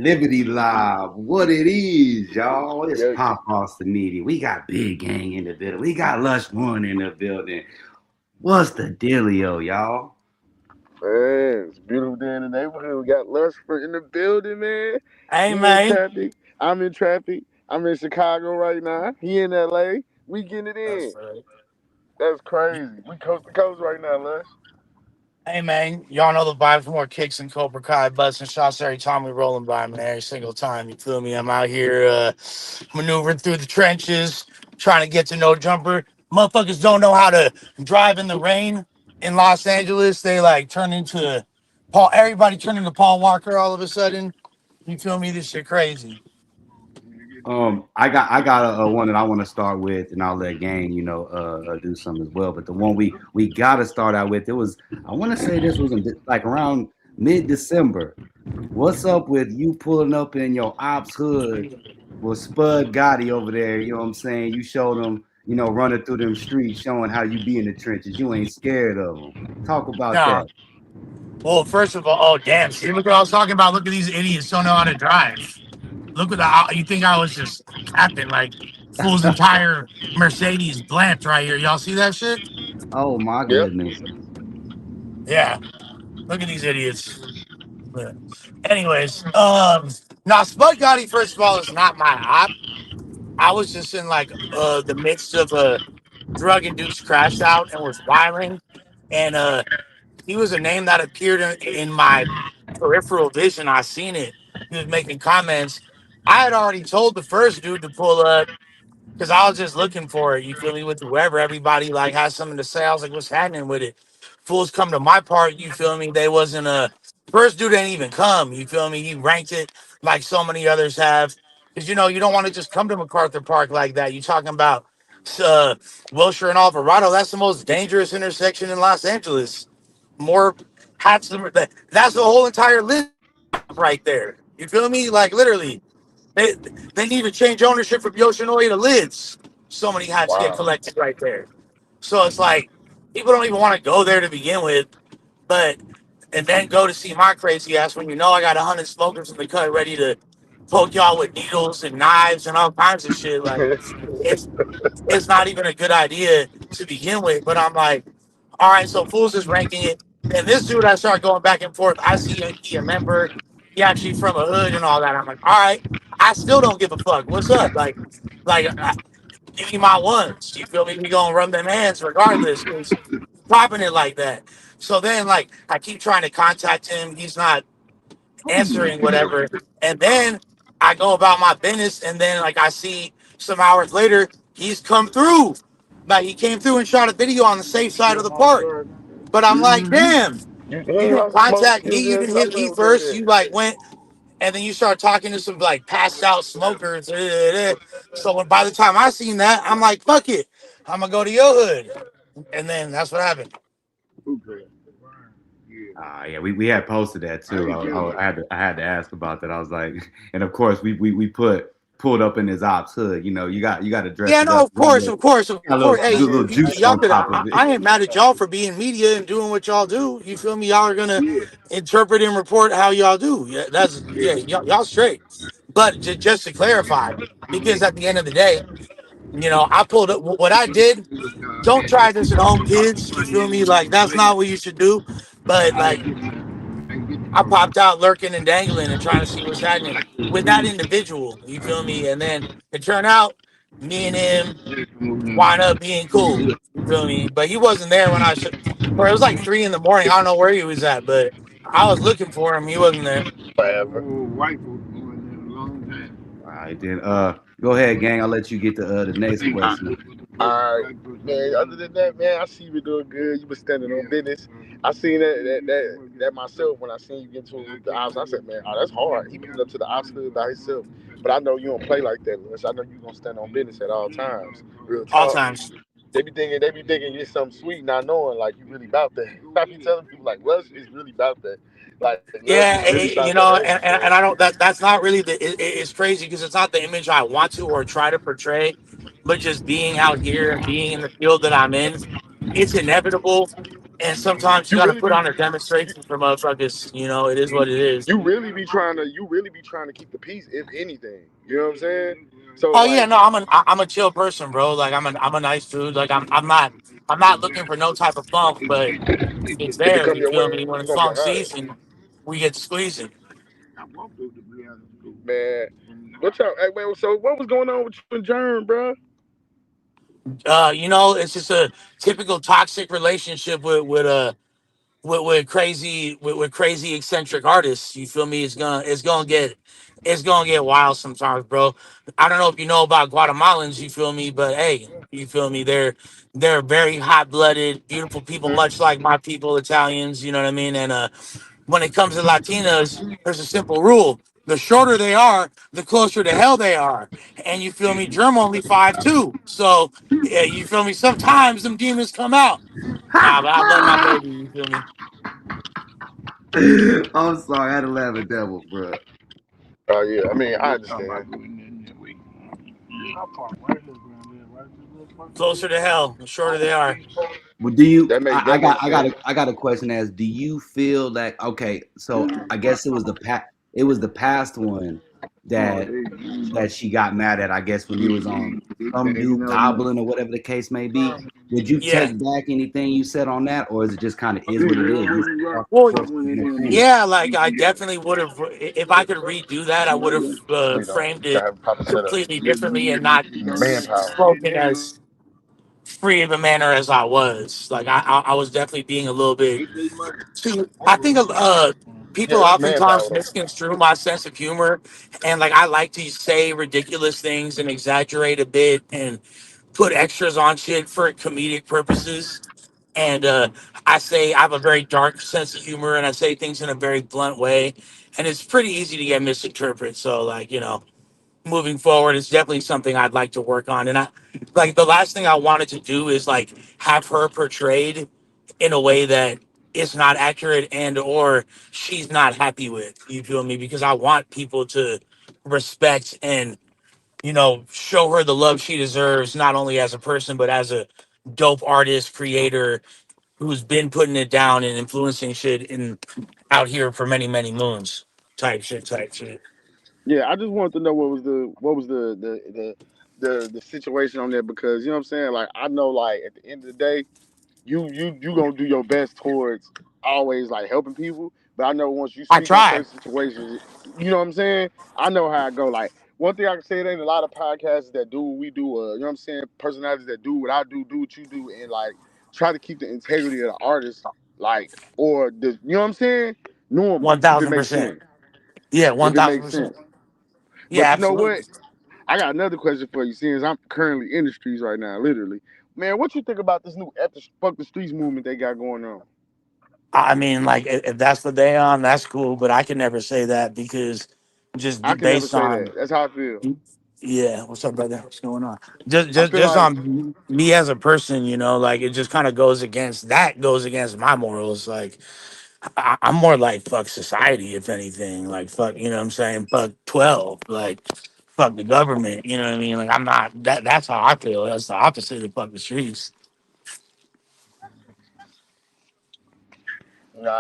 Liberty Live. What it is, y'all. It's Yeah, Pop Austin Media. We got Big Gang in the building. We got Lush One in the building. What's the dealio, y'all? man, it's a beautiful day in the neighborhood. We got Lush in the building, man. Hey, He in man. traffic. I'm in traffic. I'm in Chicago right now. He in LA. We getting it That's in. right. That's crazy. We coast to coast right now, Lush. Hey, man. Y'all know the vibes, more kicks and Cobra Kai, busting shots every time we rolling by, man. Every single time. You feel me? I'm out here maneuvering through the trenches, trying to get to no jumper. Motherfuckers don't know how to drive in the rain in Los Angeles. They like turn into Paul. Everybody turn into Paul Walker all of a sudden. You feel me? This shit crazy. I got a one that I want to start with, and I'll let Gang, do some as well. But the one we got to start out with, it was I want to say this was like around mid-December. What's up with you pulling up in your ops hood with Spud Gotti over there? You know what I'm saying? You showed them, running through them streets, showing how you be in the trenches. You ain't scared of them. Talk about Nah. that. Well, first of all, oh damn! See, look what I was talking about. Look at these idiots don't know how to drive. Look at the. You think I was just capping like fool's entire Mercedes blanked right here? Y'all see that shit? Oh my Yep. goodness. Yeah. Look at these idiots. But anyways, now Spud Gotti, first of all, is not my op. I was just in like the midst of a drug induced crash out and was wiring, and he was a name that appeared in my peripheral vision. I seen it. He was making comments. I had already told the first dude to pull up because I was just looking for it. You feel me? With whoever, everybody like has something to say. I was like, "What's happening with it?" Fools come to my part. You feel me? They wasn't a first dude didn't even come. You feel me? He ranked it like so many others have. Because you don't want to just come to MacArthur Park like that. You talking about uh, Wilshire and Alvarado? That's the most dangerous intersection in Los Angeles. More hats than that's the whole entire list right there. You feel me? Like literally, they they need to change ownership from Yoshinoya to Lids. So many hats get Wow. collected right there. So it's like people don't even want to go there to begin with, but and then go to see my crazy ass when I got 100 smokers in the cut ready to poke y'all with needles and knives and all kinds of shit. Like it's it's not even a good idea to begin with. But I'm like, all right, so Fools is ranking it. And this dude, I start going back and forth. I see he a member. He actually from a hood and all that. I'm like, all right, I still don't give a fuck. What's up? Give me my ones. You feel me? We gonna run them hands regardless. Cause popping it like that. So then, like, I keep trying to contact him. He's not answering whatever. And then I go about my business, and then like I see some hours later, he's come through. Like he came through and shot a video on the safe side of the park. But I'm like, damn, He you didn't lost some smoke. contact He me, was you in didn't hit me somewhere with them first. there. You like went and then you start talking to some like passed out smokers. So when by the time I seen that, I'm like, fuck it. I'm gonna go to your hood. And then that's what happened. Yeah, we had posted that too. I had to ask about that. I was like, and of course we pulled up in his ops hood. You got to dress Yeah, it no, up. of course, of course, of Got a course. little, Hey, little juice y'all on could. top of it. I ain't mad at y'all for being media and doing what y'all do. You feel me? Y'all are gonna interpret and report how y'all do. Yeah, y'all straight. But just to clarify, because at the end of the day, I pulled up what I did. Don't try this at home, kids. You feel me? Like that's not what you should do. But like I popped out lurking and dangling and trying to see what's happening with that individual. You feel me? And then it turned out me and him wind up being cool. You feel me? But he wasn't there when or it was like 3 in the morning. I don't know where he was at, but I was looking for him. He wasn't there. Forever. All right, then go ahead, gang. I'll let you get the next question. All right, man. Other than that, man, I see you doing good. You been standing on business. I seen that myself when I seen you get to the ops. I said, man, oh, that's hard. He put up to the ops hood by himself. But I know you don't play like that, Lewis. I know you gonna stand on business at all times. Real All talk. times. They be thinking you're something sweet, not knowing like you really about that. I be telling people like Lush is really about that. Like Lush is Yeah, really about that action, and man. I don't that's not really it's crazy because it's not the image I want to or try to portray, but just being out here and being in the field that I'm in, it's inevitable. And sometimes you You got to really put be on a demonstration for motherfuckers. You know, it is what it is. you really be trying to keep the peace, if anything. You know what I'm saying? So Oh yeah, like no, I'm a chill person, bro. Like I'm a nice dude. Like I'm not looking for no type of funk, but it's if it there. come You your feel way, me? When you're it's gonna be funk alright. season, we get squeezing. Man. What's up? Hey man, so what was going on with you and Germ, bro? You know, it's just a typical toxic relationship with crazy eccentric artists. You feel me? It's gonna get wild sometimes, bro. I don't know if you know about Guatemalans. You feel me? But hey, you feel me? They're very hot blooded, beautiful people, much like my people, Italians. You know what I mean? And when it comes to Latinas, there's a simple rule. The shorter they are, the closer to hell they are. And you feel me? Germ only 5'2". So yeah, you feel me? Sometimes them demons come out. Nah, but I love my baby, you feel me? I'm sorry, I had to laugh at that one, bro. Oh yeah, I mean I understand. Closer to hell, the shorter they are. But do you? That makes sense. I got a question. As do you feel like okay? So I guess it was the past one that she got mad at. I guess when you was on some new goblin or whatever the case may be. Would you Yeah. take back anything you said on that, or is it just kind of is what it is? Just Well, you know what I'm saying? yeah, like I definitely would have, if I could redo that, I would have We don't. framed You gotta it have a proper setup. completely differently and not Manpower. spoken as free of a manner as I was. Like I was definitely being a little bit too. I think Yeah, people it's manpower oftentimes though. misconstrue my sense of humor, and like I like to say ridiculous things and exaggerate a bit and put extras on shit for comedic purposes. And I say I have a very dark sense of humor, and I say things in a very blunt way, and it's pretty easy to get misinterpreted. So, like moving forward, it's definitely something I'd like to work on. And I like the last thing I wanted to do is like have her portrayed in a way that is not accurate and or she's not happy with. You feel me? Because I want people to respect and show her the love she deserves, not only as a person but as a dope artist, creator who's been putting it down and influencing shit in out here for many, many moons. Type shit. Yeah, I just wanted to know what was the situation on there because you know what I'm saying. Like I know, like at the end of the day, you gonna do your best towards always like helping people. But I know once you I speak on try. certain situations, you know what I'm saying. I know how I go. Like one thing I can say, it ain't a lot of podcasts that do what we do. You know what I'm saying? Personalities that do what I do what you do, and like try to keep the integrity of the artist, like or the you know what I'm saying. Normal, One if it thousand makes percent. sense. Yeah, If one it thousand makes percent. sense. Yeah, But you know what? absolutely. I got another question for you, since I'm currently in the streets right now, literally. Man, what you think about this new after fuck the streets movement they got going on? I mean, like if that's what they on, that's cool. But I can never say that because I just can never based say that. on That's how I feel. yeah. What's up, brother? What's going on? Just I just feel just like on me as a person, like it just kind of goes against my morals. Like I'm more like fuck society, if anything. Like fuck, you know what I'm saying? Fuck 12. Like fuck the government. You know what I mean? Like I'm not that. That's how I feel. That's the opposite of fuck the streets. nah,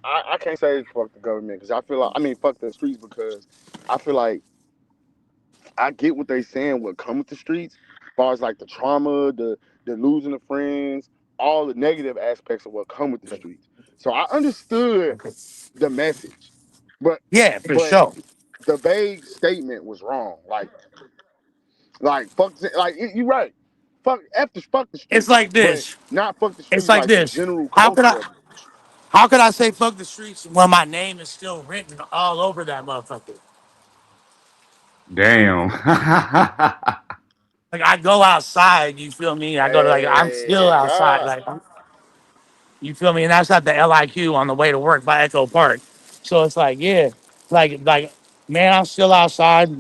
I can't say fuck the government because I feel like I mean fuck the streets because I feel like I get what they saying what come with the streets, as far as like the trauma, the losing of friends, all the negative aspects of what come with the streets. So I understood the message, but Yeah, for but sure. the vague statement was wrong. Like fuck, like you right. Fuck the It's streets, like but this. not fuck the It's streets like like the this. general How could culture I? of it. How could I say fuck the streets when my name is still written all over that motherfucker? Damn. Like I go outside, you feel me? I go to like I'm still Hey, outside, like you feel me? And that's at the LIQ on the way to work by Echo Park. So it's like, yeah, like man, I'm still outside,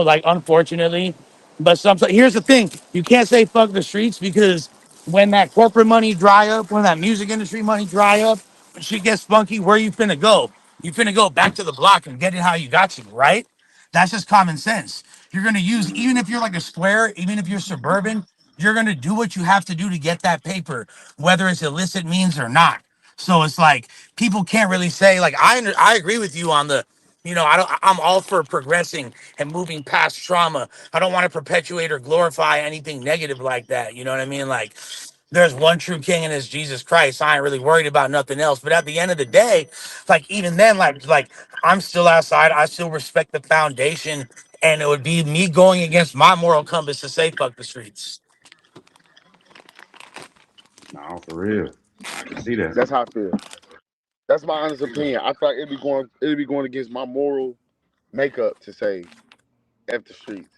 like unfortunately. But here's the thing: you can't say fuck the streets because when that corporate money dry up, when that music industry money dry up, when shit gets funky, where you finna go? You finna go back to the block and get it how you got to, right? That's just common sense. You're gonna use even if you're like a square, even if you're suburban, you're going to do what you have to do to get that paper, whether it's illicit means or not. So it's like people can't really say like I agree with you on the, I'm all for progressing and moving past trauma. I don't want to perpetuate or glorify anything negative like that. You know what I mean? Like there's one true king and it's Jesus Christ. I ain't really worried about nothing else. But at the end of the day, like even then, like I'm still outside. I still respect the foundation, and it would be me going against my moral compass to say fuck the streets. No, for real. I can see that. That's how I feel. That's my honest opinion. I feel like it'd be going against my moral makeup to say F the streets.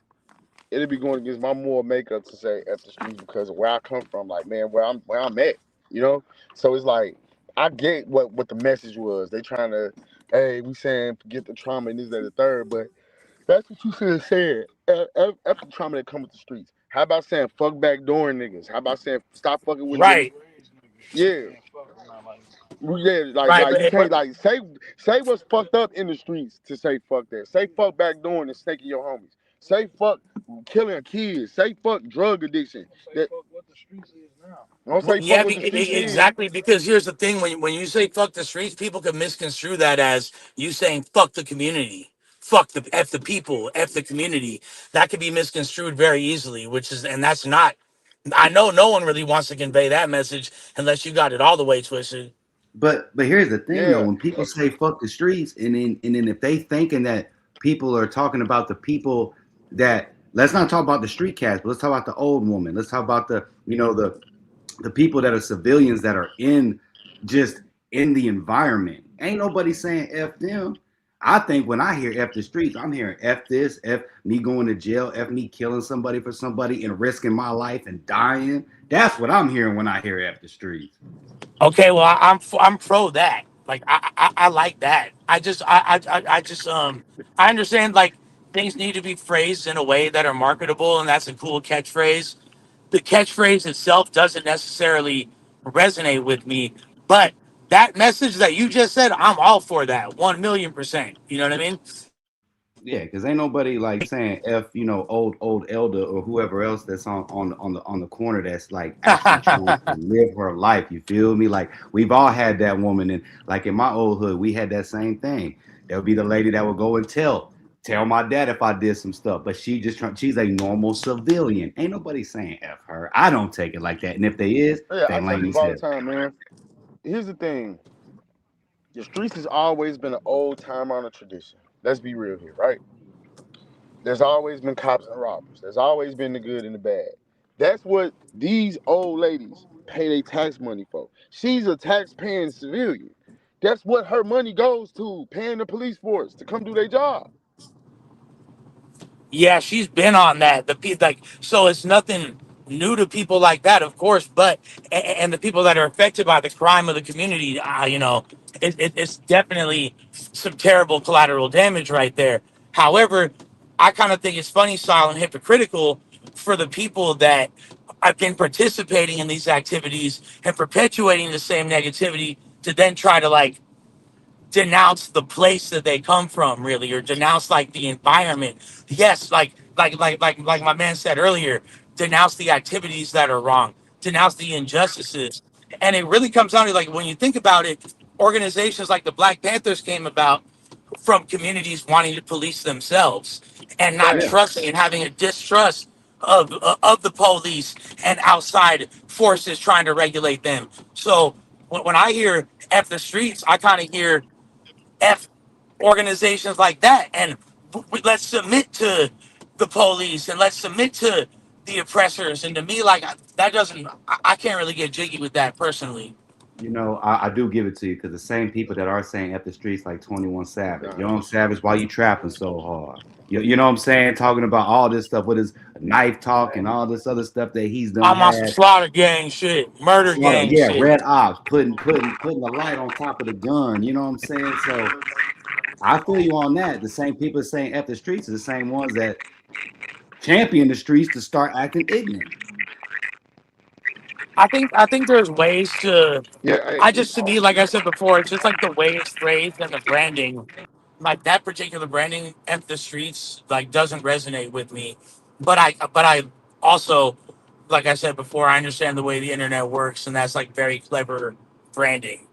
It'd be going against my moral makeup to say F the streets because of where I come from. Like, man, where I'm at, you know? So it's like I get what the message was. They trying to, hey, we saying forget the trauma and this, that, the third, but that's what you should have said. F the trauma that come with the streets. How about saying fuck back door niggas? How about saying stop fucking with niggas? Right, Yeah. Yeah, like right. like you can't But like say what's fucked up in the streets to say fuck that. Say fuck back doing and snaking your homies. Say fuck killing kids. Say fuck drug addiction. That don't say fuck yeah, what the streets is. exactly. Because here's the thing: when you say "fuck the streets," people can misconstrue that as you saying "fuck the community," "fuck the f the people," "f the community." That could be misconstrued very easily, and that's not. I know no one really wants to convey that message unless you got it all the way twisted. But here's the thing though, Yeah. when people say fuck the streets, and then if they thinking that people are talking about the people that, let's not talk about the street cats, but let's talk about the old woman. Let's talk about the people that are civilians that are in just in the environment. Ain't nobody saying F them. I think when I hear F the streets, I'm hearing F this, F me going to jail, F me killing somebody for somebody and risking my life and dying. That's what I'm hearing when I hear F the streets. Okay, well, I'm pro that. Like I like that. I just I understand like things need to be phrased in a way that are marketable, and that's a cool catchphrase. The catchphrase itself doesn't necessarily resonate with me, but that message that you just said, I'm all for that, 1,000,000%. You know what I mean? Yeah, because ain't nobody like saying F, old elder or whoever else that's on the corner that's like actually trying to live her life. You feel me? Like we've all had that woman, and like in my old hood, we had that same thing. There would be the lady that would go and tell my dad if I did some stuff, but she's a normal civilian. Ain't nobody saying F her. I don't take it like that. And if they is, Yeah, they I tell lame as people all the hell. time, man. Here's the thing. The streets has always been an old time on a tradition. Let's be real here, right? There's always been cops and robbers. There's always been the good and the bad. That's what these old ladies pay their tax money for. She's a tax-paying civilian. That's what her money goes to, paying the police force to come do their job. Yeah, she's been on that. Like so, it's nothing new to people like that, of course. But and the people that are affected by the crime of the community, it's definitely some terrible collateral damage right there. However, I kind of think it's funny, style, and hypocritical for the people that have been participating in these activities and perpetuating the same negativity to then try to like denounce the place that they come from really or denounce like the environment. Yes, like my man said earlier, denounce the activities that are wrong, denounce the injustices. And it really comes down to like when you think about it, organizations like the Black Panthers came about from communities wanting to police themselves and not Yeah. Facts. trusting and having a distrust of the police and outside forces trying to regulate them. So when I hear F the streets, I kind of hear F organizations like that. And let's submit to the police and let's submit to the oppressors. And to me, like, that doesn't, I can't really get jiggy with that personally. I do give it to you because the same people that are saying at the streets like 21 Savage, Nah. Young Savage, why you trapping so hard? You know what I'm saying? Talking about all this stuff with his knife talk and all this other stuff that he's done I'm on some had. slaughter gang shit, murder gang Yeah, shit. red ops, putting the light on top of the gun. You know what I'm saying? So I feel you on that. The same people saying at the streets are the same ones that champion the streets to start acting ignorant. I think there's ways to. Yeah, I just to me, like I said before, it's just like the way it's phrased and the branding. Like that particular branding at the streets like doesn't resonate with me. But I also like I said before, I understand the way the internet works, and that's like very clever branding.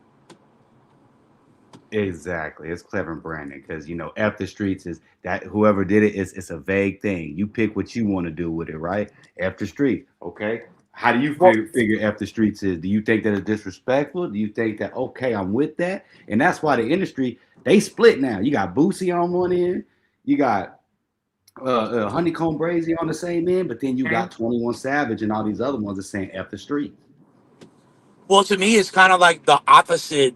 Exactly. It's clever branding because F the streets is that whoever did it is it's a vague thing. You pick what you want to do with it, right? F the street. Okay. How do you Well, figure F the streets is? Do you think that it's disrespectful? Do you think that okay, I'm with that? And that's why the industry they split now. You got Boosie on one end, you got Honeycomb Brazy on the same end, but then you got 21 Savage and all these other ones that saying F the street. well, to me, it's kind of like the opposite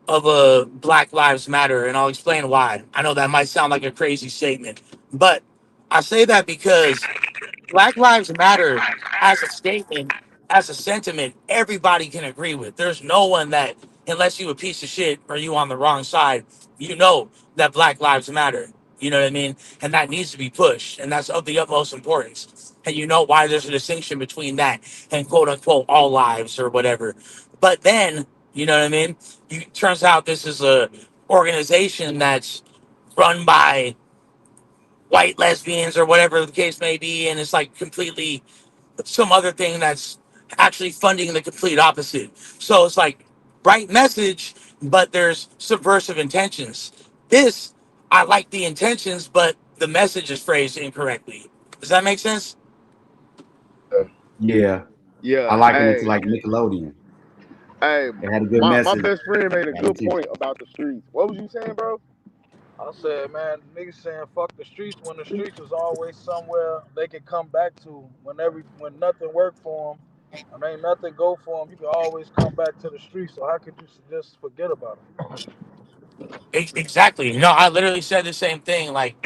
of a Black Lives Matter, and I'll explain why. I know that might sound like a crazy statement, but I say that because Black Lives Matter as a statement, as a sentiment, everybody can agree with. There's no one that, unless you a piece of shit or you on the wrong side, you know that Black Lives Matter. You know what I mean? And that needs to be pushed, and that's of the utmost importance. And you know why there's a distinction between that and quote unquote all lives or whatever. But then, you know what I mean? Turns out this is a organization that's run by white lesbians or whatever the case may be, and it's like completely some other thing that's actually funding the complete opposite. So it's like right message, but there's subversive intentions. This, I like the intentions, but the message is phrased incorrectly. Does that make sense? Yeah. I Yeah, liken it to hey, like Nickelodeon. hey, They had a good my message. best friend made a Had a good teach. point about the streets. What was you saying, bro? I said, man, niggas saying fuck the streets when the streets is always somewhere they can come back to when nothing worked for them and ain't nothing go for them. You can always come back to the streets. So how could you just forget about them? Exactly. No, I literally said the same thing like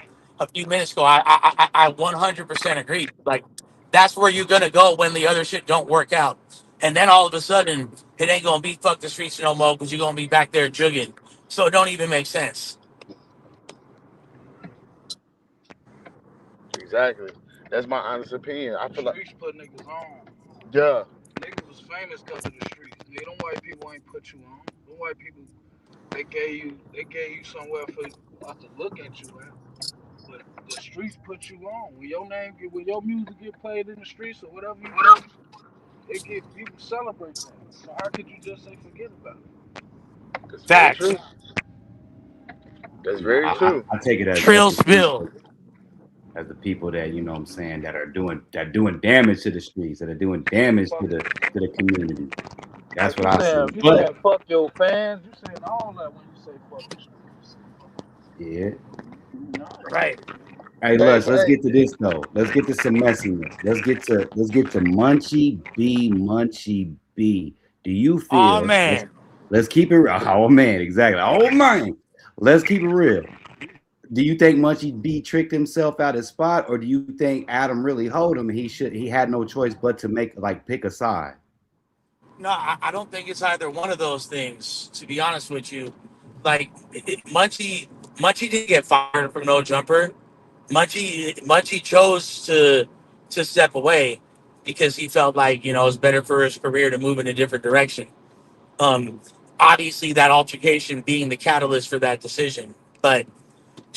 a few minutes ago. I 100% agree. Like that's where you're gonna go when the other shit don't work out, and then all of a sudden it ain't gonna be fuck the streets no more because you're gonna be back there jugging. So it don't even make sense. Exactly. That's my honest opinion. I The feel like, streets put niggas on. yeah, Niggas was famous because of the streets. Nigga, them white people ain't put you on. Them white people they gave you somewhere for us to look at you at. But the streets put you on. When your music get played in the streets or whatever you do, it get people celebrate that. So how could you just say forget about it? that's very Facts. true. That's No, very true. I take it as Trill the people, spill. as the people that what I'm saying that are doing damage to the streets, that are doing damage Fuck, to the community. That's like what I see. you But saying fuck your fans, you saying all that when you say fuck the streets. yeah. Right. Hey, Hey, Lush, let's hey, get to this though. Let's get to some messiness. Let's get to Munchie B. Do you Oh feel man. let's keep it real. Oh man, exactly. Oh man. Let's keep it real. Do you think Munchie B tricked himself out his spot, or do you think Adam really hold him and he had no choice but to pick a side? No, I don't think it's either one of those things. To be honest with you, like Munchie didn't get fired from no jumper. Munchie chose to step away because he felt like it's better for his career to move in a different direction. Um, Obviously that altercation being the catalyst for that decision, but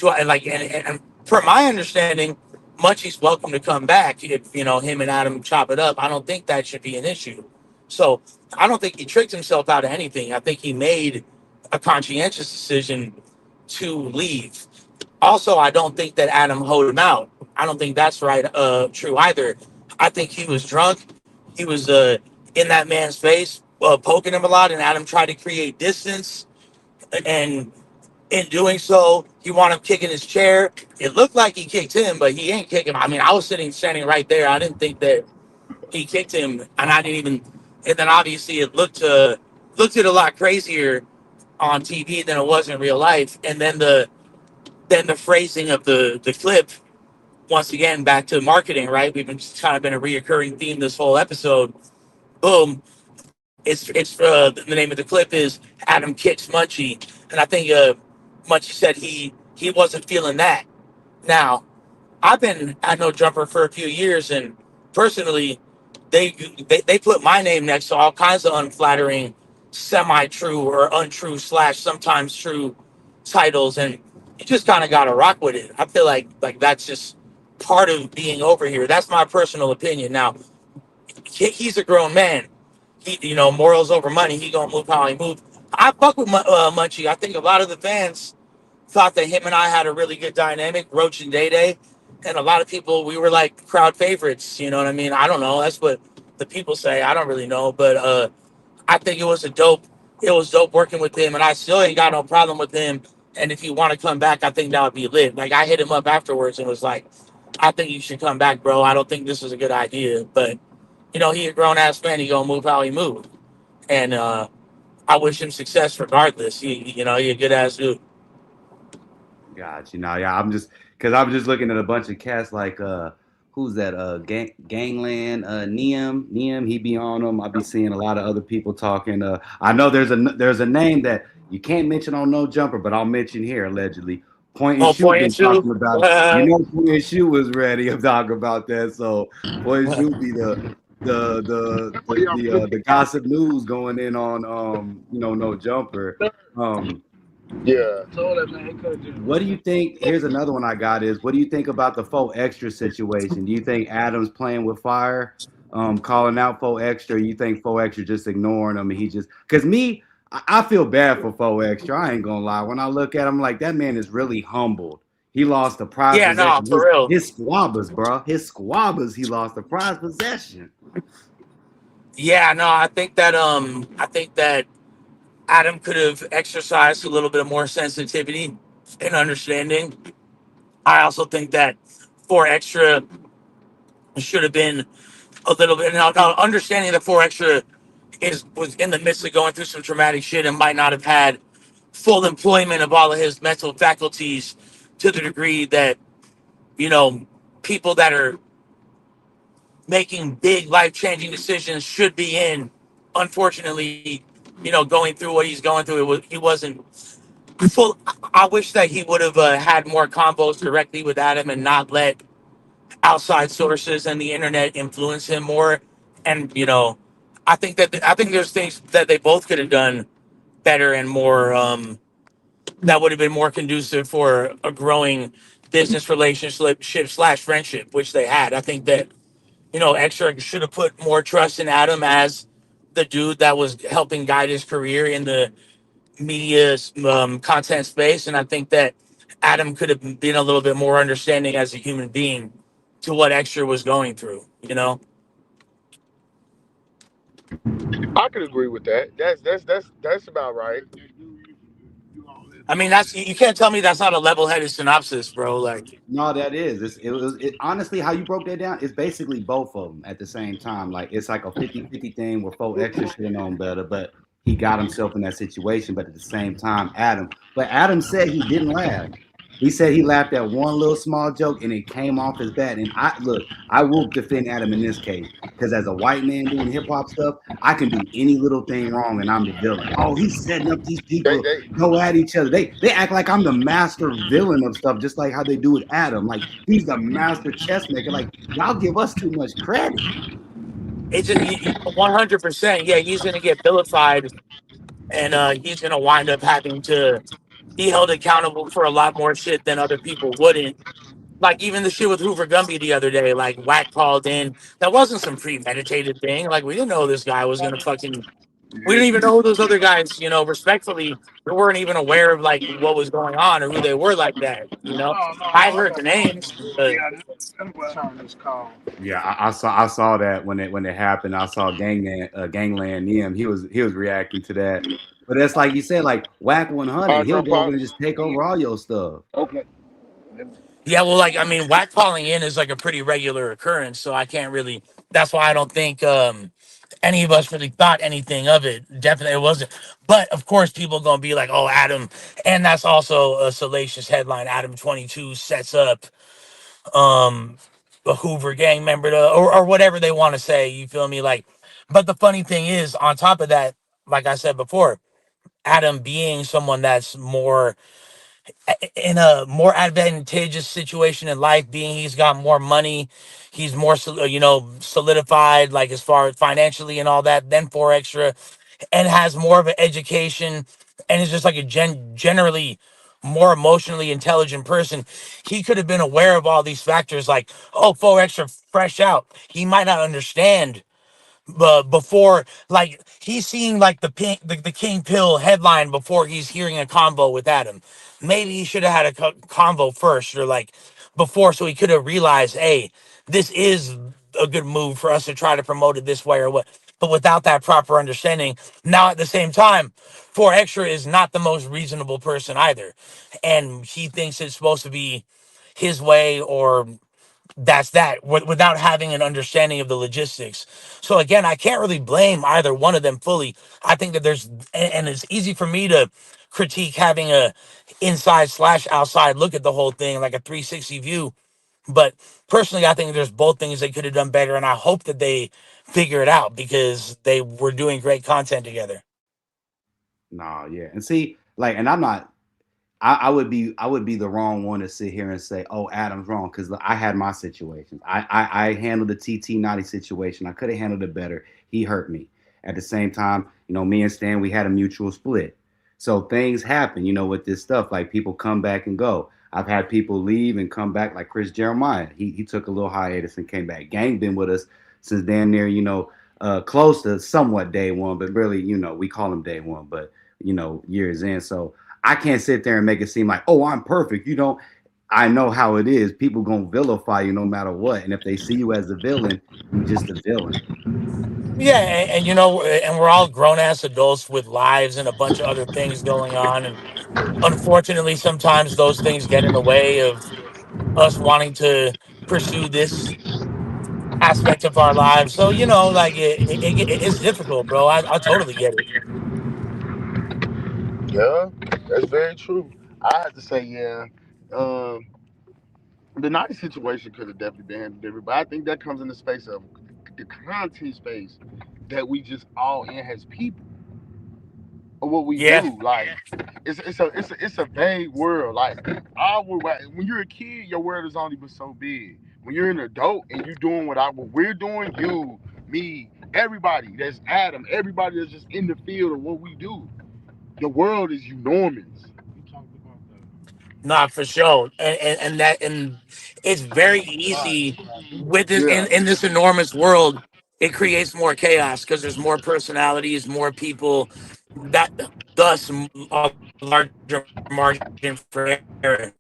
and from my understanding, Munchie's welcome to come back if him and Adam chop it up. I don't think that should be an issue. So I don't think he tricked himself out of anything. I think he made a conscientious decision to leave. Also, I don't think that Adam hoed him out. I don't think that's true either. I think he was drunk. He was in that man's face, poking him a lot, and Adam tried to create distance. And in doing so, he wound up kicking his chair. It looked like he kicked him, but he ain't kicking him. I mean, I was standing right there. I didn't think that he kicked him, and I didn't even. And then obviously it looked it a lot crazier on TV than it was in real life. And then the phrasing of the clip, once again back to marketing, right? We've been kind of been a reoccurring theme this whole episode. Boom, it's the name of the clip is Adam kicks Munchie, and I think Munchie said he wasn't feeling that. Now I've been at No Jumper for a few years, and personally, they they put my name next to all kinds of unflattering, semi-true or untrue slash sometimes true titles, and you just kind of got to rock with it. I feel like that's just part of being over here. That's my personal opinion. Now, he's a grown man. Morals over money. He gonna move how he move. I fuck with Munchie. I think a lot of the fans thought that him and I had a really good dynamic, Roach and Day Day, and a lot of people we were like crowd favorites. You know what I mean? I don't know. That's what the people say. I don't really know, but I think it was dope working with him, and I still ain't got no problem with him. And if you want to come back, I think that would be lit. Like I hit him up afterwards and was like, I think you should come back, bro. I don't think this is a good idea, but he a grown ass man. He gonna move how he move, and I wish him success regardless. He a good ass dude. Got you. Now, yeah, I'm just looking at a bunch of cats like who's that? Gangland, Neem. He be on them. I be seeing a lot of other people talking. I know there's a name that you can't mention on No Jumper, but I'll mention here allegedly. Point and Oh, Shoot point and been shoot. talking about it. Point and Shoot was ready. I'm talking about that. So Point and Shoot be the gossip news going in on No Jumper. Yeah. Told that man he could just. What do you think? Here's another one I got is what do you think about the Faux Extra situation? Do you think Adam's playing with fire, calling out Faux Extra? Or you think Faux Extra just ignoring him and he just because me, I feel bad for Faux Extra. I ain't gonna lie. When I look at him, like that man is really humbled. He lost the prize Yeah, no, possession. for real. His squabbers, bro. His squabbers, he lost the prize possession. Yeah, no, I think that Adam could have exercised a little bit more sensitivity and understanding. I also think that 4 Extra should have been a little bit now understanding that 4 Extra is was in the midst of going through some traumatic shit and might not have had full employment of all of his mental faculties to the degree that you know people that are making big life changing decisions should be in. Unfortunately, going through what he's going through, he wasn't full. I wish that he would have had more combos directly with Adam and not let outside sources and the internet influence him more. And I think there's things that they both could have done better and more. That would have been more conducive for a growing business relationship slash friendship, which they had. I think that Extra should have put more trust in Adam as the dude that was helping guide his career in the media content space, and I think that Adam could have been a little bit more understanding as a human being to what Extra was going through. I could agree with that. That's about right. I mean, that's you can't tell me that's not a level-headed synopsis, bro. Like, No, that is. Honestly, how you broke that down, it's basically both of them at the same time. Like, it's like a 50-50 thing where Faux Extra should have known better, but he got himself in that situation. But at the same time, Adam said he didn't laugh. He said he laughed at one little small joke and it came off as bad. And I will defend Adam in this case because as a white man doing hip hop stuff, I can do any little thing wrong and I'm the villain. Oh, he's setting up these They, people they, go at each other. They act like I'm the master villain of stuff, just like how they do with Adam. Like he's the master chess maker. Like y'all give us too much credit. it's just 100%. Yeah, he's gonna get vilified, and he's gonna wind up having to be held accountable for a lot more shit than other people wouldn't. Like even the shit with Hoover Gumby the other day, like Wack called in. That wasn't some premeditated thing. Like we didn't know this guy was gonna fucking. We didn't even know who those other guys. Respectfully, we weren't even aware of like what was going on or who they were like that. No, no, I no. heard the names, but Yeah, turn this call. Yeah, I saw that when it happened. I saw Gangland Neem. He was reacting to that. But that's like you said, like Whack 100. He'll go over and just take over all your stuff. Okay. yeah, well, like I mean, Wack calling in is like a pretty regular occurrence, so I can't really. That's why I don't think any of us really thought anything of it. Definitely, it wasn't. But of course, people gonna be like, "Oh, Adam," and that's also a salacious headline. Adam 22 sets up um a Hoover gang member to, or whatever they want to say. You feel me? Like, but the funny thing is, on top of that, like I said before, Adam being someone that's more in a more advantageous situation in life, being he's got more money, he's more solidified, like as far as financially and all that, than 4 Extra, and has more of an education, and is just like a generally more emotionally intelligent person. He could have been aware of all these factors, like, oh, 4 Extra fresh out, he might not understand before, like he's seeing like the King Pill headline before he's hearing a convo with Adam. Maybe he should have had a convo first, or like before, so he could have realized, hey, this is a good move for us to try to promote it this way or what. But without that proper understanding, now at the same time, 4Extra is not the most reasonable person either, and he thinks it's supposed to be his way, or that's that, without having an understanding of the logistics. So again, I can't really blame either one of them fully. I think that there's, and it's easy for me to critique having a inside slash outside look at the whole thing, like a 360 view. But personally, I think there's both things they could have done better, and I hope that they figure it out because they were doing great content together. Nah, yeah. And see, like, and I'm not I would be the wrong one to sit here and say, "Oh, Adam's wrong," because I had my situations. I handled the TT90 situation. I could have handled it better. He hurt me. At the same time, me and Stan, we had a mutual split. So things happen, with this stuff. Like people come back and go. I've had people leave and come back, like Chris Jeremiah. He took a little hiatus and came back. Gang been with us since damn near, close to somewhat day one, but really, we call him day one, but years in. So I can't sit there and make it seem like, oh, I'm perfect. I know how it is. People gonna vilify you no matter what, and if they see you as a villain, you just a villain. Yeah, and we're all grown ass adults with lives and a bunch of other things going on, and unfortunately, sometimes those things get in the way of us wanting to pursue this aspect of our lives. So like it's difficult, bro. I totally get it. Yeah, that's very true. I have to say, yeah. Um, the naughty situation could have definitely been handled different, but I think that comes in the space of the content space that we just all in as people of what we Yeah, do. Like it's a vague world. Like when you're a kid, your world is only but so big. When you're an adult and you're doing what we're doing, you, me, everybody that's Adam, everybody that's just in the field of what we do, the world is enormous. not for sure, and it's very easy with this Yeah. in this enormous world. It creates more chaos because there's more personalities, more people, that thus a larger margin for error,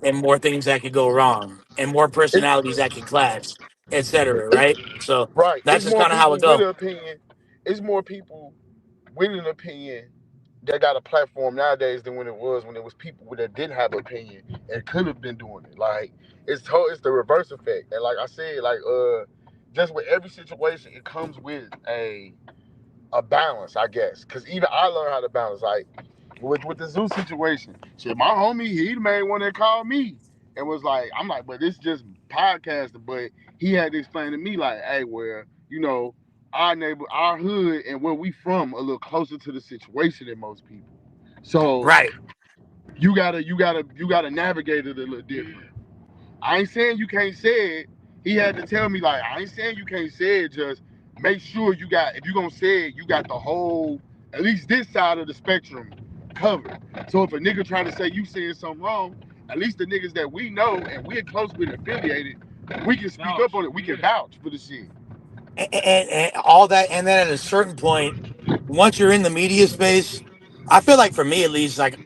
and more things that could go wrong, and more personalities that could clash, etc. Right? So Right. that's It's just kind more of how it people go. with an opinion. It's more people with an opinion that got a platform nowadays than when it was people that didn't have an opinion and could have been doing it. Like it's the reverse effect. And like I said, just with every situation, it comes with a balance, I guess. Cause even I learned how to balance. Like with the zoo situation, shit, my homie, he the main one that called me and was like, I'm like, but this just podcasting. But he had to explain to me like, hey, where our neighbor, our hood, and where we from, a little closer to the situation than most people. So Right. you gotta navigate it a little different. I ain't saying you can't say it. He had to tell me like I ain't saying you can't say it. Just make sure if you gonna say it, you got the whole at least this side of the spectrum covered. So if a nigga trying to say you saying something wrong, at least the niggas that we know and we're close with affiliated, we can speak up on it. We can vouch for the shit. And all that, and then at a certain point, once you're in the media space, I feel like for me at least, like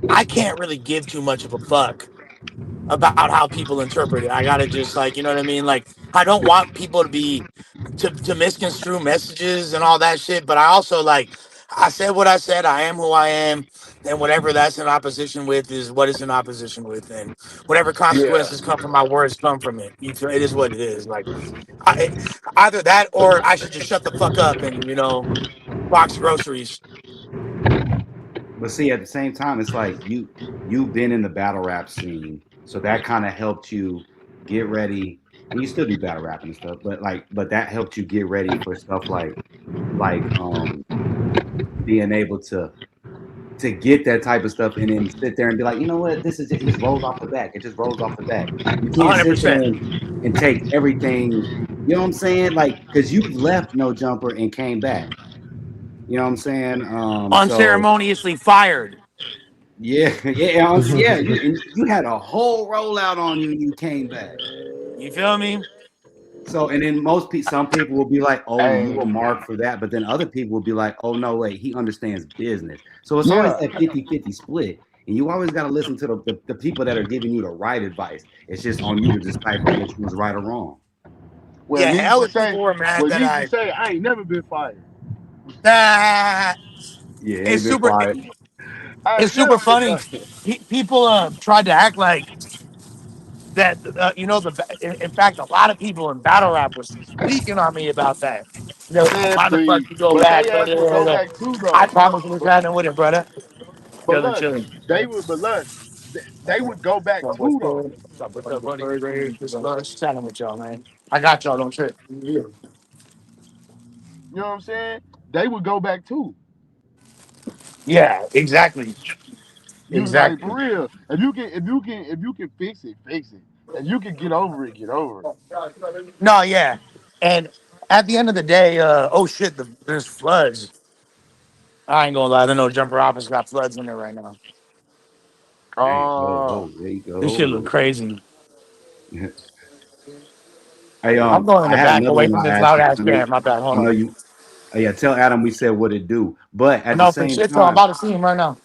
I can't really give too much of a fuck about how people interpret it. I gotta just like, you know what I mean? Like I don't want people to be to misconstrue messages and all that shit, but I also like I said what I said, I am who I am, and whatever that's in opposition with is what it's in opposition with, and whatever Yeah. consequences come from my words come from it. You feel it is what it is. Like I, either that or I should just shut the fuck up and box groceries. But see, at the same time, it's like you've been in the battle rap scene, so that kind of helped you get ready, and you still do battle rapping and stuff. But that helped you get ready for stuff like being able to get that type of stuff and then sit there and be like, you know what, it just rolls off the back. It just rolls off the back. You can't sit there 100%. and take everything. You know what I'm saying? Like, because you left No Jumper and came back. You know what I'm saying? So Unceremoniously fired. yeah, yeah. You had a whole rollout on you, and you came back. You feel me? So, and then some people will be like, "Oh, you a Hey, mark for that," but then other people will be like, "Oh no, wait, he understands business." So it's always yeah. that 50-50 split, and you always got to listen to the people that are giving you the right advice. It's just on you to decipher which one's right or wrong. Well, Yeah, needless to hella say, people were mad that I ain't never been fired. ah, Yeah, it's ain't been super. fired. I It's ain't super never been funny. fired. People tried to act like that. In fact, a lot of people in battle rap was speaking on me about that. Man, Why the fuck please. you go But back? they ass would go back too, I though. promise what's happening with it, brother. But Chilling, Lush, chilling. but Lush, they would go back What's too, though. good? What's up, buddy? Just chatting with y'all, man. I got y'all. Don't trip. You know what I'm saying? They would go back too. Yeah, exactly, You like for exactly. real. If you can fix it, fix it. If you can get over it, get over it. No, yeah, and at the end of the day, oh shit, there's floods. I ain't gonna lie, I know Jumper Office got floods in there right now. Dang. Oh, Oh, oh, there you This shit look go. crazy. Hey, I'm going in I the had back another away one from I this asked loud you. ass band. My bad. I Hold know on. you. Yeah, tell Adam we said what it do, but I at the know for same shit, so I'm time, about to see him right now.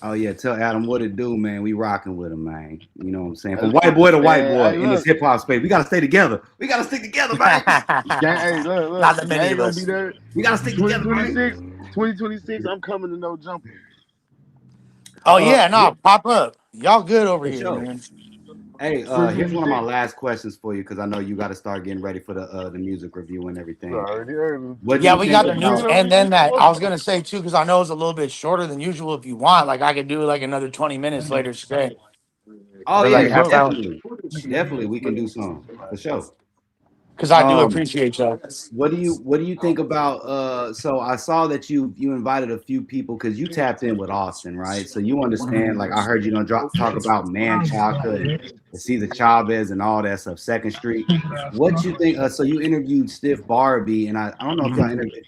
oh yeah, tell Adam what it do, man. We rocking with him, man. You know what I'm saying? From man, white boy to white boy hey, in this look, hip hop space, we gotta stay together. We gotta stick together, man. hey, Not look, that the many gang of gonna be us. there. We gotta stick together, man. 2026, 2026. I'm coming to no jumper. Oh yeah, Here, no, pop up. Y'all good over for here, sure. man. Hey, Twenty here's twenty one of my six. last questions for you because I know you got to start getting ready for the music review and everything. Already heard. What do Yeah, you we think got the What you news, mean about? on and me? then that I What? was gonna say too, because I know it's a little bit shorter than usual. If you want, like, I could do like another 20 minutes later today, Oh or yeah, like For a half sure. hour, definitely, we can do some for sure. because I do Um, appreciate y'all. what do you think about so I saw that you invited a few people because you tapped in with Austin, right? So you understand, like I heard you talk about Man Chaka and see the Chavez and all that stuff, Second Street. What you think? So you interviewed Stiff Barbie, and I don't know if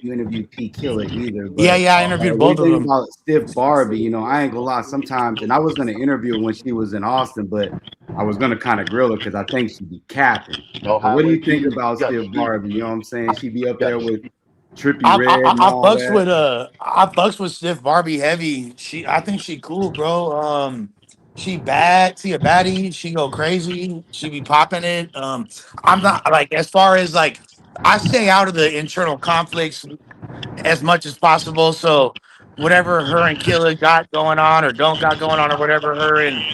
you interviewed P Killer either, Yeah, but yeah, I interviewed what do you both of think them. about Stiff Barbie? I ain't gonna lie, sometimes, and I was gonna interview her when she was in Austin, but I was gonna kind of grill her because I think she'd be capping. No But what do highway you think keys. about Got Stiff the street. Barbie? You know what I'm saying? She be up Got there the with Trippy Red and I all fucks that. with I fucks with Stiff Barbie heavy. I think she cool, bro. She bad. She a baddie. She go crazy. She be popping it. I'm not like, as far as like, I stay out of the internal conflicts as much as possible. So whatever her and Killa got going on or don't got going on, or whatever her and,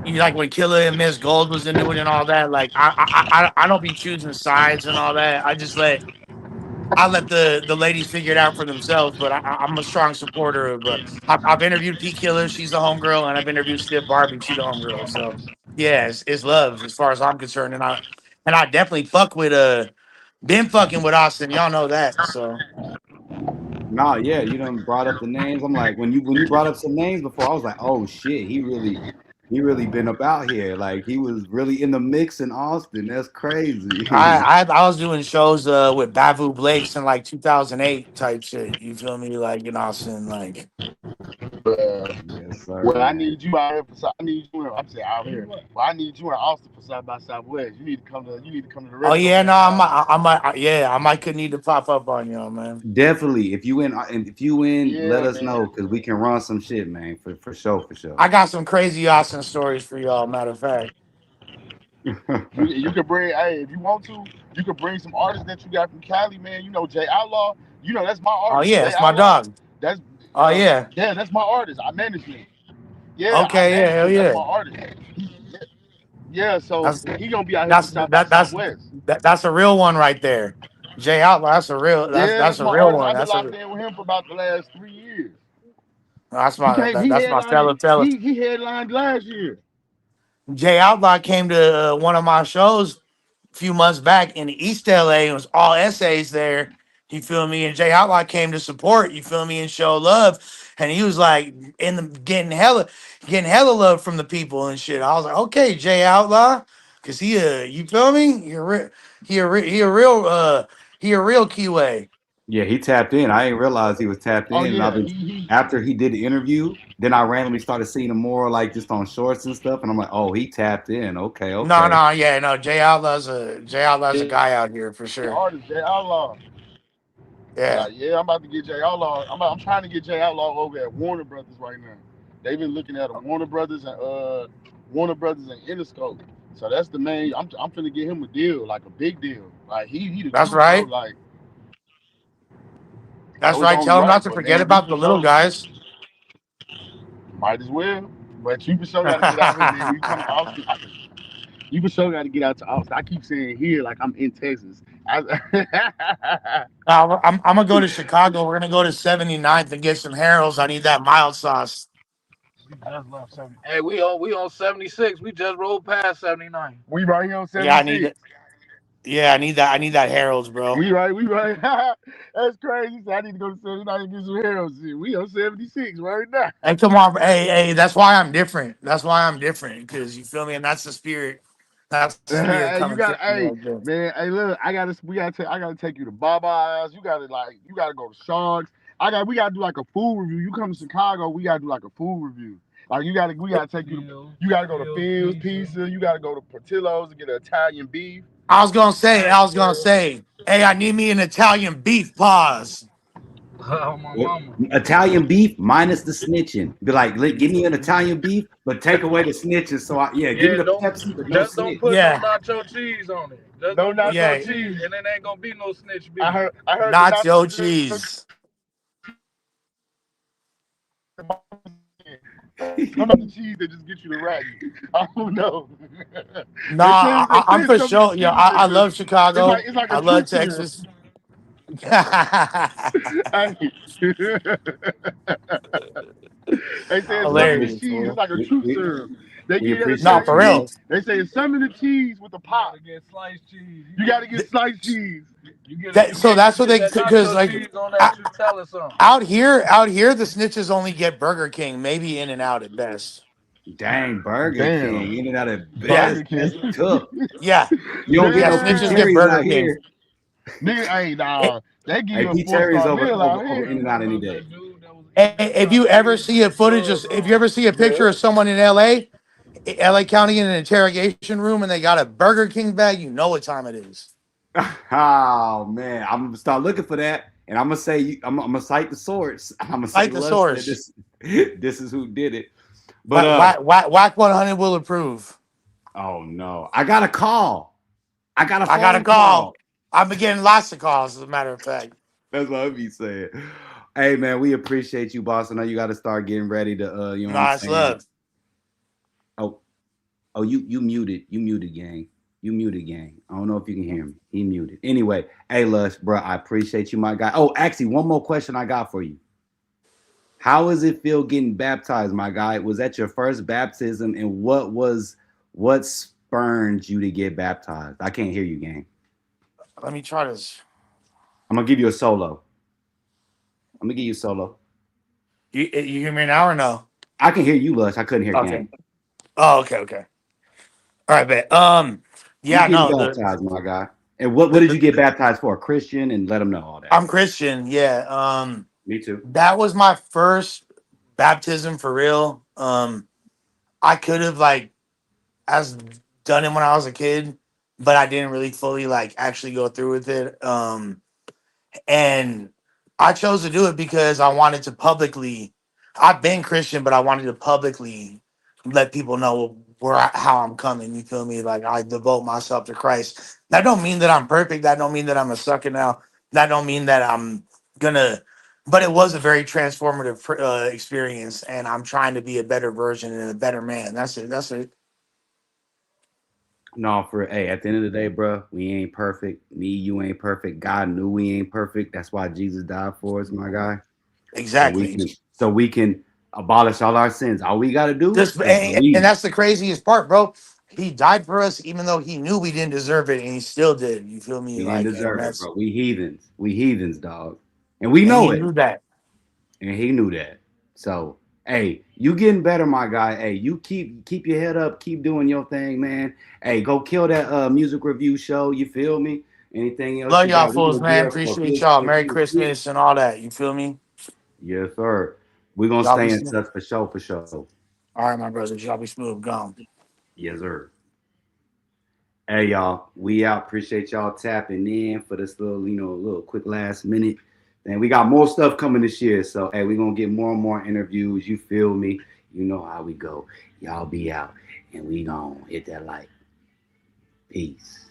like when Killa and Miss Gold was into it and all that, like I don't be choosing sides and all that. I let the ladies figure it out for themselves. But I'm a strong supporter of. I've interviewed P Killer, she's the homegirl, and I've interviewed Stiff Barbie, she's the homegirl. So yeah, it's love as far as I'm concerned, and I definitely fuck with been fucking with Austin. Y'all know that. So Nah, yeah, you done brought up the names. I'm like, when you brought up some names before, I was like, oh shit, he really been up out here. Like he was really in the mix in Austin. That's crazy. I was doing shows with Bavu Blakes in like 2008 type shit. You feel me? Like in Austin, like. Yes, sir, Well, I man. need you out here. I need you. I'm saying out here. Well, I need you in Austin for South by Southwest. You need to come to. You need to come to the Oh retro yeah, no, game in Austin. I might could need to pop up on y'all, man. Definitely. If you in, let Yeah, us man. know because we can run some shit, man. For sure, for sure. I got some crazy Austin stories for y'all. Matter of fact. You could bring. Hey, if you want to, you could bring some artists that you got from Cali, man. You know Jay Outlaw. You know that's my Oh artist. yeah, Jay it's my Outlaw. dog. That's Oh yeah. yeah. That's my artist. I manage him. Yeah, I Okay, yeah, manage hell him. That's yeah. my artist. Yeah, so That's he gonna be out here for that's South by Southwest. that's a real one right there. Jay Outlaw, that's a real Yeah, that's that's a my real artist. one. I've been locked in with him for about the last 3 years. He came. He That's my headlined it. fellow fella. He headlined last year. Jay Outlaw came to one of my shows a few months back in East LA. It was all essays there. You feel me? And Jay Outlaw came to support. You feel me? And show love. And he was like getting hella love from the people and shit. I was like, okay, Jay Outlaw, cause you feel me? He a real QA. Yeah, he tapped in. I didn't realize he was tapped Oh in. And I've yeah, been after he did the interview, then I randomly started seeing him more like just on shorts and stuff. And I'm like, oh, he tapped in. Okay, No, okay. no, yeah, no. Jay Outlaw's a yeah, guy out here for sure. artist Jay Outlaw. Yeah, Like, yeah, I'm about to get Jay Outlaw. I'm trying to get Jay Outlaw over at Warner Brothers right now. They've been looking at him, Warner Brothers and Interscope. So that's the main. I'm finna get him a deal, like a big deal. Like he the that's truth, bro. right. Like That's so it's right. only Tell him not right. to But forget man, we about for the little sure guys. might as well. But you for sure got to get out here, man. When you come to Austin, you for sure got to get out to Austin. I keep saying here like I'm in Texas. I'm gonna go to Chicago. We're gonna go to 79th and get some Harold's. I need that mild sauce. We just left 70. Hey, we on 76. We just rolled past 79. We right here on Yeah, I need 76. it. Yeah, I need that. I need that Harold's, bro. We right. That's crazy. So I need to go to 79 and get some heroes. We on 76 right now. Hey, come on, hey. That's why I'm different. That's why I'm different because you feel me, and that's the spirit. That's the spirit Hey, you coming got through me hey right there. man, hey look, I gotta take you to Baba's. You gotta go to Sharks. We gotta do like a food review. You come to Chicago, we gotta do like a food review. Like we gotta take you to you gotta go to Phil's Pizza, you gotta go to Portillo's to get an Italian beef. I was gonna say, hey, I need me an Italian beef pause. Oh, my Well, mama. Italian beef minus the snitching. Be like, give me an Italian beef, but take away the snitches. So give me Yeah, the don't Pepsi, but no just don't snitch. put no Yeah, nacho cheese on it. Just No don't put no nacho yeah, cheese, cheese. and it ain't gonna be no snitch beef. I heard the nacho nacho cheese. I'm not the cheese that just get you the rack. I don't know. Nah, They say I'm it's for some of the sure. Yo, cheese I love Chicago. it's like a I love truth serum. Texas. Hey. They say it's We some of the appreciate Hilarious, cheese. It's fool. like a truth we, serum. They we give you that No, appreciate for you, Italian cheese. gang. real. They say it's some of the cheese with the You pop. gotta get sliced cheese. You got to get sliced cheese. So You that's what get they that because nacho like cheese on that. You tell us something. out here, the snitches only get Burger King, maybe In and Out at best. Dang, Burger King, Damn. in and out at Yeah, best. Burger That's King. tough. yeah, You don't get yeah. no P. Snitches get Damn. Terry's Burger out King. here. Nigga, hey, Eh, nah. They give Hey, you a P. four Terry's star over meal over out over here. In and Out any day. That dude that was eating them if you ever sausages see a with the footage, gloves if you on. ever see a picture of someone in LA County in an interrogation room, and they got a Burger King bag, you know what time it is. Oh man, I'm gonna start looking for that, and I'm gonna say I'm gonna cite the source. I'm gonna say Like the Lush said source. this. This is who did it. But Whack 100 will approve. oh no, I got a call. I got a I got a phone call. call. I've been getting lots of calls, as a matter of fact. That's what I be saying. Hey man, we appreciate you, boss. I know you got to start getting ready to. You know what I'm Nice saying? love. Oh, you muted. You muted, gang. You muted, gang. I don't know if you can hear me. He muted. Anyway, hey Lush, bro, I appreciate you, my guy. Oh, actually, one more question I got for you. How does it feel getting baptized, my guy? Was that your first baptism, and what spurned you to get baptized? I can't hear you, gang. Let me try this. I'm gonna give you a solo. I'm gonna give you a solo. You hear me now or no? I can hear you, Lush. I couldn't hear Okay. gang. Oh, okay. All right, bet. You Yeah, getting no, baptized, my guy. And what did you get baptized for? A Christian, and let them know all that. I'm Christian. Yeah. Me too. That was my first baptism for real. I could have as done it when I was a kid, but I didn't really fully actually go through with it. And I chose to do it because I wanted to publicly. I've been Christian, but I wanted to publicly let people know how I'm coming. You feel me? Like I devote myself to Christ. That don't mean that I'm perfect. That don't mean that I'm a sucker now. That don't mean that I'm gonna. But it was a very transformative experience, and I'm trying to be a better version and a better man. That's it. That's it. No, hey, at the end of the day, bro, we ain't perfect. Me, you ain't perfect. God knew we ain't perfect. That's why Jesus died for us, my guy. So we Exactly. can abolish all our sins. All we gotta do Just is and believe. that's the craziest part, bro. He died for us, even though he knew we didn't deserve it, and he still did. You feel me? We didn't And deserve it, that's bro. We heathens. We heathens, dog. And we and he know it. knew that. And he knew that. So, hey, you getting better, my guy. Hey, you keep your head up, keep doing your thing, man. Hey, go kill that music review show. You feel me? Anything else Love you y'all got? We're fools, gonna get man. up for Appreciate good y'all. stuff Merry next week. Christmas and all that. You feel me? Yes, sir. We're gonna Y'all be stay in smooth. touch for sure, for sure. All right, my brothers. Y'all be smooth. Gone. Yes, sir. Hey y'all, we out. Appreciate y'all tapping in for this little, little quick last minute. And we got more stuff coming this year. So hey, we're gonna get more and more interviews. You feel me? You know how we go. Y'all be out. And we gonna hit that like. Peace.